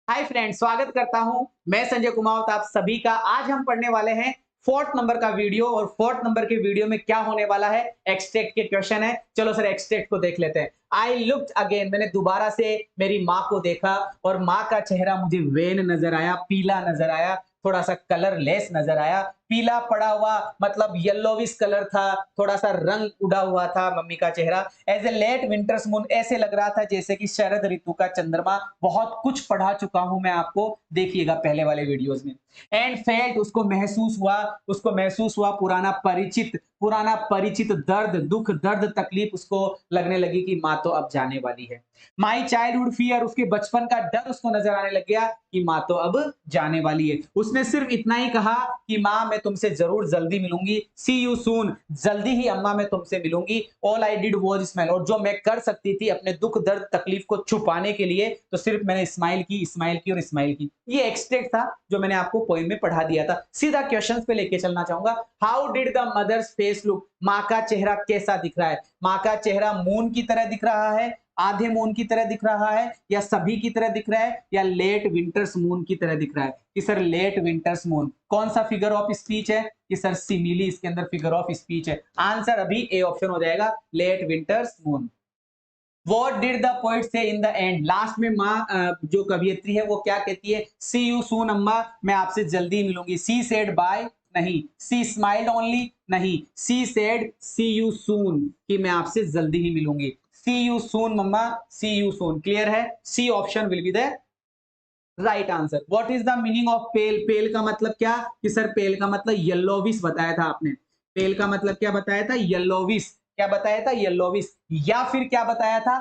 Hi friend, स्वागत करता हूं मैं संजय कुमावत आप सभी का। आज हम पढ़ने वाले हैं फोर्थ नंबर का वीडियो और फोर्थ नंबर के वीडियो में क्या होने वाला है, एक्सट्रैक्ट के क्वेश्चन है। चलो सर एक्सट्रैक्ट को देख लेते हैं। आई लुक्ड अगेन, मैंने दोबारा से मेरी माँ को देखा और माँ का चेहरा मुझे वेन नजर आया, पीला नजर आया, थोड़ा सा कलरलेस नजर आया। पीला पड़ा हुआ मतलब येलोविश कलर था, थोड़ा सा रंग उड़ा हुआ था मम्मी का चेहरा। As a late winter's moon, ऐसे लग रहा था जैसे कि शरद ऋतु का चंद्रमा। बहुत कुछ पढ़ा चुका हूं मैं आपको, देखिएगा पहले वाले वीडियोस में। एंड फेल्ट, उसको महसूस हुआ पुराना परिचित दर्द, दुख, दर्द, तकलीफ उसको लगने लगी कि माँ तो अब जाने वाली है। माई चाइल्डहुड फियर, उसके बचपन का डर उसको नजर आने लग गया कि माँ तो अब जाने वाली है। उसने सिर्फ इतना ही कहा कि माँ मैं तुमसे जरूर जल्दी मिलूंगी, सी यू सून, जल्दी ही अम्मा मैं तुमसे मिलूंगी। All I did was smile, और जो मैं कर सकती थी अपने दुख, दर्द, तकलीफ को छुपाने के लिए, तो सिर्फ मैंने स्माइल की और स्माइल की। ये एक्सट्रैक्ट था जो मैंने आपको पोएम में पढ़ा दिया था। सीधा क्वेश्चंस पे लेके चलना चाहूंगा। How did the mother's face look, माँ का चेहरा कैसा दिख रहा है? माँ का चेहरा मून की तरह दिख रहा है, आधे मून की तरह दिख रहा है, या सभी की तरह दिख रहा है, या लेट विंटर्स मून की तरह दिख रहा है? कि सर लेट विंटर्स मून कौन सा फिगर ऑफ स्पीच है? कि सर सिमिली इसके अंदर फिगर ऑफ स्पीच है। आंसर अभी ए ऑप्शन हो जाएगा, late winter's moon. What did the poet say in the end, last में माँ जो कवियत्री है वो क्या कहती है? सी यू सून अम्मा, मैं आपसे जल्दी मिलूंगी। सी सेड बाय, नहीं। सी स्माइल्ड ओनली, नहीं। सी सेड सी यू सून, कि मैं आपसे जल्दी ही मिलूंगी। सी यू सून मम्मा, सी यू सून। क्लियर है? C option will be the right answer. What is the meaning of pale? Pale का मतलब क्या? कि सर पेल का मतलब येलोविश बताया था आपने। पेल का मतलब क्या बताया था? येलोविश। क्या बताया था? येलोविश। या फिर क्या बताया था?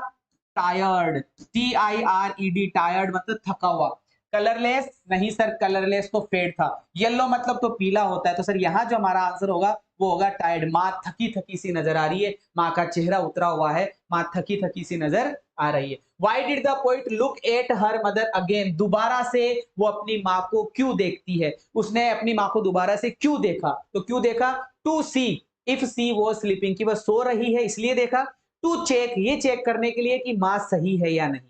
टायर्ड, TIRED, टायर्ड मतलब थका हुआ। कलरलेस, नहीं सर, कलरलेस तो फेड था। येलो मतलब तो पीला होता है, तो सर यहाँ जो हमारा आंसर होगा वो होगा टायर्ड। माँ थकी थकी सी नजर आ रही है, माँ का चेहरा उतरा हुआ है, माँ थकी थकी सी नजर आ रही है। Why did the poet look at her mother again? दोबारा से वो अपनी माँ को क्यों देखती है? उसने अपनी माँ को दोबारा से क्यों देखा? तो क्यों देखा? टू सी इफ सी वो स्लीपिंग, की वह सो रही है इसलिए देखा। टू चेक, ये चेक करने के लिए कि माँ सही है या नहीं।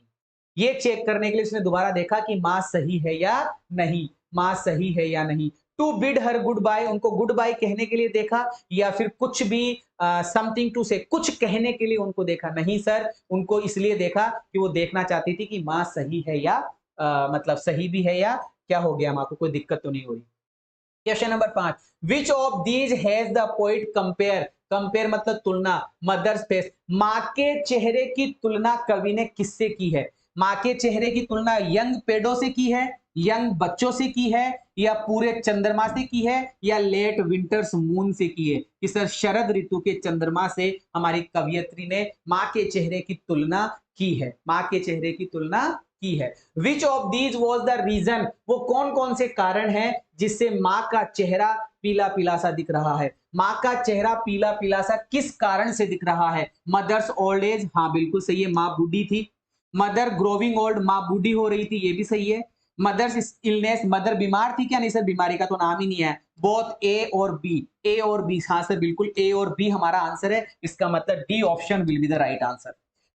ये चेक करने के लिए उसने दोबारा देखा कि माँ सही है या नहीं, माँ सही है या नहीं। To bid her goodbye, उनको गुड बाय कहने के लिए देखा, या फिर कुछ भी समथिंग टू से, कुछ कहने के लिए उनको देखा? नहीं सर, उनको इसलिए देखा कि वो देखना चाहती थी कि माँ सही है या मतलब सही भी है, या क्या हो गया, माँ को कोई दिक्कत तो नहीं हो रही। Question number 5, which of these has the poet compare? Compare मतलब तुलना। मदर्स फेस, माँ के चेहरे की तुलना कवि ने किससे की है? माँ के चेहरे की तुलना यंग पेड़ों से की है, यंग बच्चों से की है, या पूरे चंद्रमा से की है, या लेट विंटर्स मून से की है? कि सर शरद ऋतु के चंद्रमा से हमारी कवियत्री ने माँ के चेहरे की तुलना की है, माँ के चेहरे की तुलना की है। Which of these was the reason, वो कौन कौन से कारण है जिससे माँ का चेहरा पीला पीला सा दिख रहा है? माँ का चेहरा पीला पीला सा किस कारण से दिख रहा है? मदर्स ओल्ड एज, हाँ बिल्कुल सही है, माँ बूढ़ी थी। मदर ग्रोविंग ओल्ड, माँ बूढ़ी हो रही थी, ये भी सही है। मदर्स इलनेस, मदर बीमार थी क्या? नहीं सर, बीमारी का तो नाम ही नहीं है। बोथ ए और बी, ए और बी, हाँ सर बिल्कुल ए और बी हमारा आंसर है। इसका मतलब D option will be the right answer.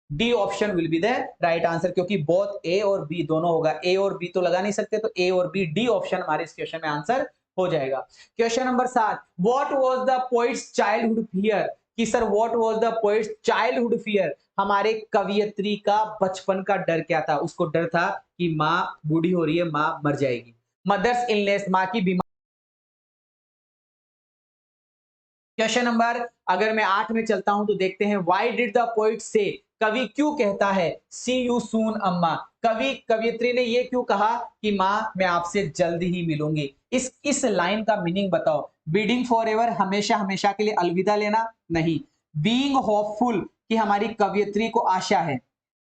D option will be the right answer, क्योंकि बोथ ए और बी दोनों होगा, ए और बी तो लगा नहीं सकते, तो ए और बी, डी ऑप्शन हमारे इस क्वेश्चन में आंसर हो जाएगा। Question number 7, what was the poet's childhood fear? कि sir what was the poet's childhood fear, हमारे कवियत्री का बचपन का डर क्या था? उसको डर था कि माँ बूढ़ी हो रही है, माँ मर जाएगी। मदर्स इलनेस, माँ की बीमारी। क्वेश्चन नंबर, अगर मैं 8 में चलता हूं तो देखते हैं, व्हाई डिड द पोइट से, कवि क्यों कहता है सी यू सून अम्मा? कवियत्री ने ये क्यों कहा कि माँ मैं आपसे जल्द ही मिलूंगी? इस लाइन का मीनिंग बताओ। बीडिंग फॉर एवर, हमेशा हमेशा के लिए अलविदा लेना, नहीं। बीइंग होपफुल, कि हमारी कवियत्री को आशा है,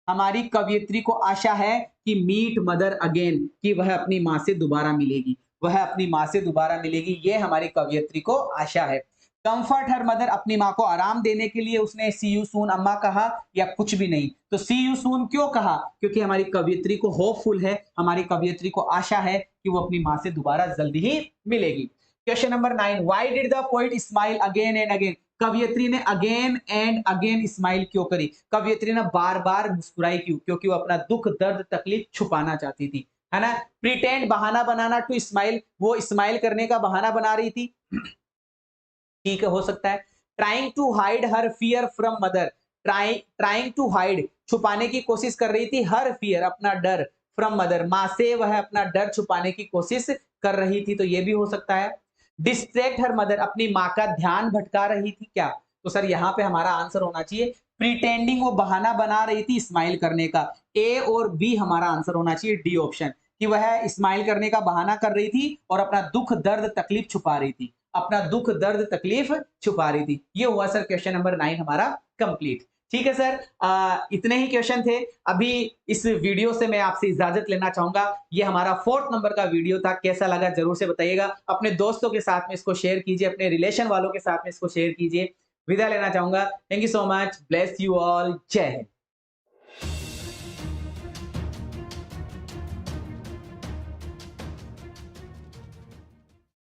हमारी कवियत्री को आशा है कि मीट मदर अगेन, कि वह अपनी माँ से दोबारा मिलेगी, वह अपनी माँ से दोबारा मिलेगी, ये हमारी कवियत्री को आशा है। कंफर्ट हर मदर, अपनी माँ को आराम देने के लिए उसने सी यू सून अम्मा कहा, या कुछ भी नहीं? तो सी यू सून क्यों कहा? क्योंकि हमारी कवियत्री को होपफुल है, हमारी कवियत्री को आशा है कि वो अपनी माँ से दोबारा जल्दी ही मिलेगी। Question number 9, why did the poet smile again and again? कवियत्री ने अगेन एंड अगेन स्माइल क्यों करी? कवियत्री ने बार बार मुस्कुराई क्यों? क्योंकि वो अपना दुख, दर्द, तकलीफ छुपाना चाहती थी। है ना। प्रिटेंड बहाना बनाना, टू स्माइल, वो स्माइल करने का बहाना बना रही थी, ठीक है, हो सकता है। Trying to hide her fear from mother, trying to hide, छुपाने की कोशिश कर रही थी, हर फियर, अपना डर, फ्रॉम मदर, माँ से वह अपना डर छुपाने की कोशिश कर रही थी, तो ये भी हो सकता है। डिस्ट्रैक्ट हर मदर, अपनी माँ का ध्यान भटका रही थी क्या, तो सर यहाँ पे हमारा आंसर होना चाहिए प्रिटेंडिंग, वो बहाना बना रही थी स्माइल करने का। ए और बी हमारा आंसर होना चाहिए, डी ऑप्शन, कि वह स्माइल करने का बहाना कर रही थी और अपना दुख दर्द तकलीफ छुपा रही थी, अपना दुख दर्द तकलीफ छुपा रही थी। ये हुआ सर क्वेश्चन नंबर 9 हमारा कंप्लीट। ठीक है सर, इतने ही क्वेश्चन थे। अभी इस वीडियो से मैं आपसे इजाजत लेना चाहूंगा। ये हमारा 4th नंबर का वीडियो था, कैसा लगा जरूर से बताइएगा। अपने दोस्तों के साथ में इसको शेयर कीजिए, अपने रिलेशन वालों के साथ में इसको शेयर कीजिए। विदा लेना चाहूंगा। Thank you so much, bless you all, जय हिंद।